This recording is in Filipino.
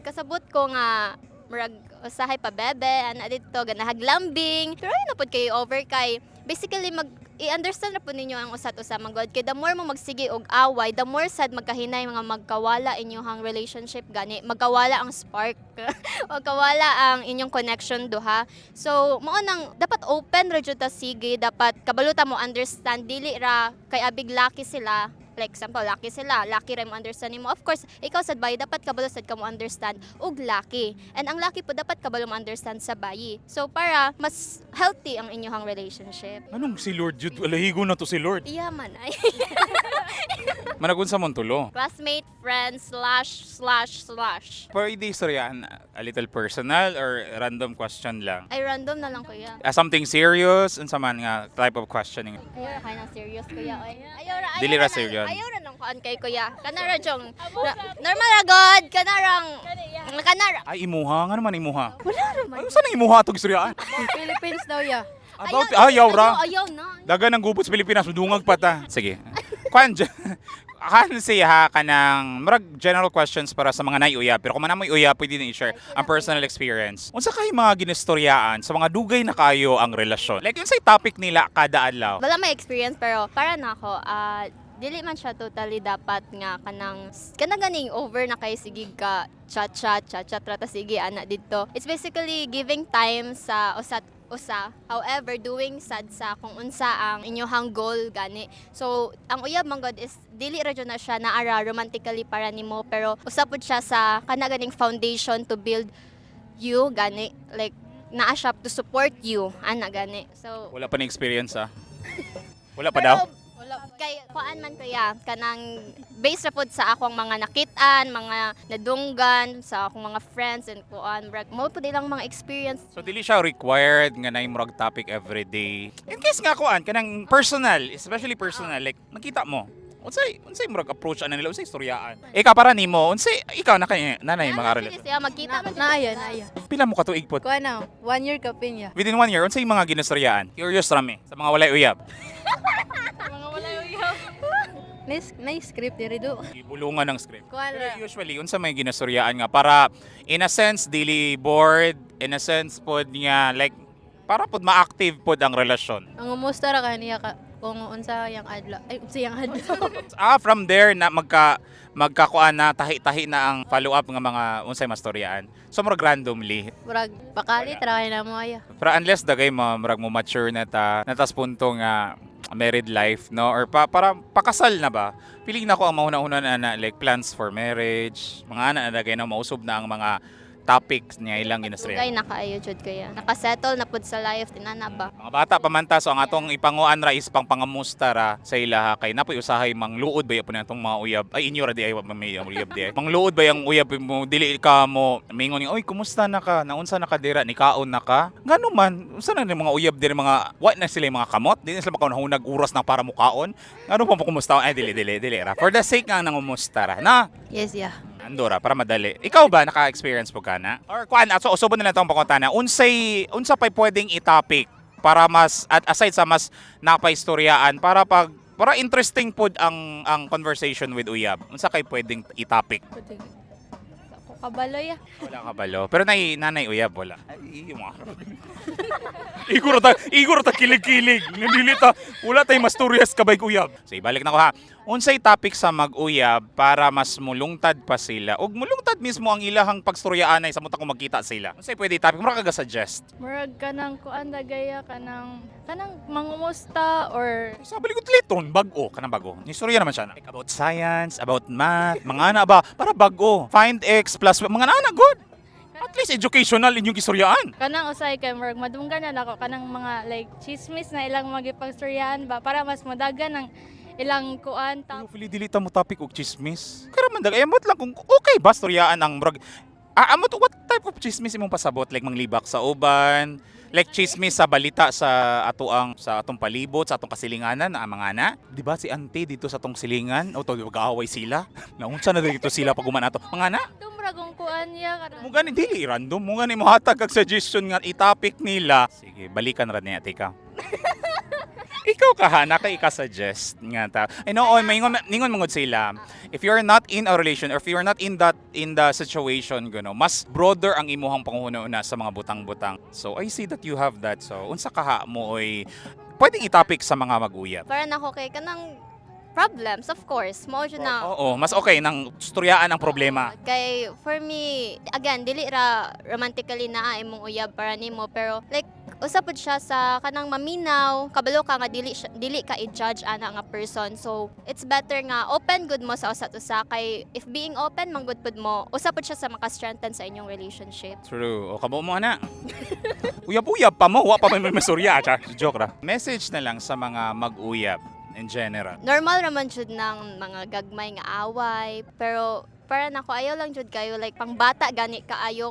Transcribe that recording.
kasabot ko nga murag usahay pa bebe ana dito ganahaglambing pero ay napod kayo over kay basically i-understand na po ninyo ang usat usa manggod kay the more mo magsige og away the more sad magkahinay mga magkawala inyong relationship gani magkawala ang spark magkawala ang inyong connection duha so mao nang dapat open ra jud ta sige dapat kabaluta mo understand dili ra kay abig lucky sila. Like example, lucky sila, lucky rin mo understand mo. Of course, ikaw sad bayi, dapat kabalo sad ka mo understand og lucky. And ang lucky po, dapat kabalo mo understand sa bayi. So, para mas healthy ang inyong relationship. Anong si Lord Jude? Alahigo na to si Lord. Iya man ay. Managun sa Montulo. Classmate, friends, ///. Pwede istoryahan a little personal or random question lang. Ay, random na lang kuya. Something serious and sa man nga type of questioning. Ayaw ra kayo ng serious kuya. Ayaw ra. Dili ra serious. Ayaw ra nang kuan kay kuya. Kanara jong normal ra god. Kanarang. Kanara. Ay, imuha. Nga naman imuha. Wala ra man. Ay, saan ang imuha itong istoryahan? Philippines daw ya. About, ayaw ra. Ayaw na. Daga ng gubot sa Pilipinas, dungag pa ta. Sige. Kwan, kan siya ka ng marag general questions para sa mga naiuya. Pero kung manamoy uya, pwede din i-share ang personal experience. Unsa kay mga ginistoryaan sa mga dugay na kayo ang relasyon? Like yun sa topic nila kada adlaw. Wala may experience pero para na ako, dili man siya totally dapat nga kanang ganing over na kay sige ka chat rata sige ana dito. It's basically giving time sa usa. However, doing sad sa kung unsa ang inyohang goal gani. So, ang uyab man god is dili ra jud na siya naara romantically para nimo pero usapod siya sa kana ganing foundation to build you gani like naa siya to support you ana gani. So, Wala pa na experience Wala pa daw? wala kay kuan man kaya kanang based ra pod sa akong mga nakit-an, mga nadunggan sa akong mga friends and kuan mo pud ilang mga experience. So dili siya required nga na murag topic every day. In case nga kuan kanang personal, especially personal like nakita mo. Unsay murag approach ana nila unsay istoryaan. Ikaw para nimo, unsay ikaw na kay nanay mga relasyon. Siya magkita man Naaya. Pila mo katuig pod? Kuha na, 1 year ka pinya. Within 1 year, unsay mga ginastoryaan? Curious rami sa mga walay uyab. mga wala uyab. Na-script diri do. Ibulungan ng script. Kuha Pero na. usually, unsa may ginastoryaan nga para in a sense dili bored, in a sense pod nga like para pod ma-active pod ang relasyon. Ang umusta ra kaniya ka kung unsa yang adlaw. Ay, unsa yang adlaw. From there na magkakuan na tahi-tahi na ang follow-up nga mga unsay mastoryaan. So murag randomly. Murag pakalit ra kay na mo aya. Pero unless dagay murag mo mature na natas punto nga married life no or para pakasal na ba. Piling na ko ang mauna-una na like plans for marriage. Mga ana na dagay na mausob na ang mga topics niya ilang Kay ginastoryaan. nakaayo jud kaya. Nakasettle na pud sa life tinana ba. Mga bata pa man ta, so ang atong ipanguan ra is pang pangamusta ra sa ila kay napoy usahay mangluod ba yapon atong mga uyab ay inyo ra di ay may uyab di ay mangluod ba yang uyab mo dili ka mo mingon ni oy kumusta na ka naunsa na ka dira ni kaon na ka ngano man unsa na ni mga uyab diri mga what na sila yung mga kamot di na sila makaunahunag oras na para mukaon ngano pa mo kumusta ay dili ra for the sake nga nangumusta ra na Yes, yeah. Andora para madali. Ikaw ba naka-experience po ka na? Or kuan so usubon na lang tong pangutana. Unsa pay pwedeng i-topic para mas at aside sa mas napaistoryaan para interesting pod ang conversation with uyab. Unsa kay pwedeng i-topic? Ako kabalo ya. Wala ka balo. Pero nanay uyab wala. Ay, yung mga Igor ta kilig-kilig. Nandilita. Wala tay mastorias kabay uyab. So ibalik na ko ha. Unsay topic sa mag-uyab para mas mulungtad pa sila ug mulungtad mismo ang ilahang pagstoryaanay sa muta kung magkita sila. Unsay pwede topic mo ka suggest? Murag kanang kuan dagaya kanang mangumusta or Sa balik ko liton bag-o kanang bag-o. Ni storya naman siya na. Like about science, about math, mga ana ba para bag-o. Find x plus mga ana good. At least educational inyong gistoryaan. Kanang usay kay murag madunggan na nako kanang mga like chismis na ilang magipagstoryahan ba para mas madagan ang ilang kuan Pero pili dilita mo topic og chismis. Karaman dag ayamot lang kung okay ba storyaan ang murag amot what type of chismis imong pasabot like manglibak sa uban, like chismis sa balita sa atong palibot, sa atong kasilinganan na mga ana. Di ba si auntie dito sa atong silingan o to mag-aaway sila? Naunsa na dito sila pag umanato. Mga ana, tumragong kuan ya mo gani dili random, mo gani mo hatag kag suggestion nga i-topic nila. Sige, balikan ra niya tika. Ikaw ka ha, naka-suggest nga ta. I know, ningon mangod sila. If you're not in a relation or if you're not in the situation, gano, mas broader ang imuhang panghuna-una sa mga butang-butang. So I see that you have that. So unsa ka ha mo oy pwedeng itapik sa mga mag-uyab. Para na ko kay kanang problems, of course. Mo jud na. Oo, mas okay nang storyaan ang problema. Kay for me, again, dili ra romantically na imong uyab para nimo, pero like usap pud siya sa kanang maminaw, kabalo ka nga dili ka i-judge ana nga person. So it's better nga open good mo sa usa kay if being open man good pud mo, usap pud siya sa maka-strengthen sa inyong relationship. True. O kabo mo na. Uyab-uyab pa mo, wa pa may masurya. Joke ra. Message na lang sa mga mag-uyab in general. Normal raman jud ng mga gagmay nga away, pero para nako ayaw lang jud kayo like pang bata gani kaayo